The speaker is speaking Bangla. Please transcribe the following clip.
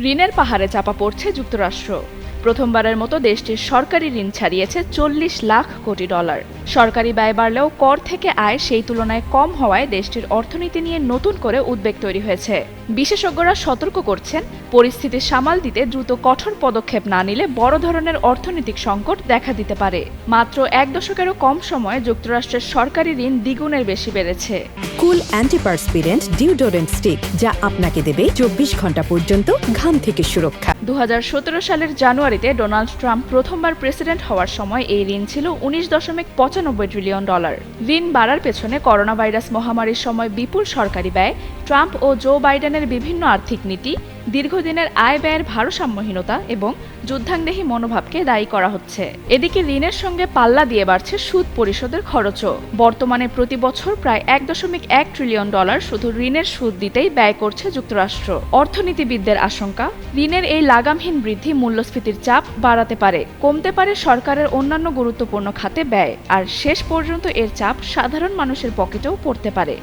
ঋণের পাহাড়ে চাপা পড়ছে যুক্তরাষ্ট্র। প্রথমবারের মতো দেশটির সরকারি ঋণ ছাড়িয়েছে $40 লাখ কোটি। সরকারি ব্যয় বাড়লেও কর থেকে আয় সেই তুলনায় কম হওয়ায় দেশটির অর্থনীতি নিয়ে নতুন করে উদ্বেগ তৈরি হয়েছে। বিশেষজ্ঞরা সতর্ক করছেন, পরিস্থিতি সামাল দিতে দ্রুত কঠোর পদক্ষেপ না নিলে বড় ধরনের অর্থনৈতিক সংকট দেখা দিতে পারে। মাত্র এক দশকেরও কম সময়ে যুক্তরাষ্ট্রের সরকারি ঋণ দ্বিগুণের বেশি বেড়েছে। কুল অ্যান্টিপারস্পিরেন্ট ডিওডোরেন্ট স্টিক, যা আপনাকে দেবে 24 ঘন্টা পর্যন্ত ঘাম থেকে সুরক্ষা। 2017 সালের জানুয়ারিতে ডোনাল্ড ট্রাম্প প্রথমবার প্রেসিডেন্ট হওয়ার সময় এই ঋণ ছিল $19.95 ট্রিলিয়ন। ঋণ বাড়ার পেছনে করোনা ভাইরাস মহামারীর সময় বিপুল সরকারি ব্যয়, ট্রাম্প ও জো বাইডেনের বিভিন্ন আর্থিক নীতি, দীর্ঘদিনের আয় ব্যয়ের ভারসাম্যহীনতা এবং যুদ্ধাঙ্গেহী মনোভাবকে দায়ী করা হচ্ছে। এদিকে ঋণের সঙ্গে পাল্লা দিয়ে বাড়ছে সুদ পরিশোধের খরচও। বর্তমানে প্রতি বছর প্রায় $1.1 ট্রিলিয়ন শুধু ঋণের সুদ দিতেই ব্যয় করছে যুক্তরাষ্ট্র। অর্থনীতিবিদদের আশঙ্কা, ঋণের এই লাগামহীন বৃদ্ধি মূল্যস্ফীতির চাপ বাড়াতে পারে, কমতে পারে সরকারের অন্যান্য গুরুত্বপূর্ণ খাতে ব্যয়, আর শেষ পর্যন্ত এর চাপ সাধারণ মানুষের পকেটেও পড়তে পারে।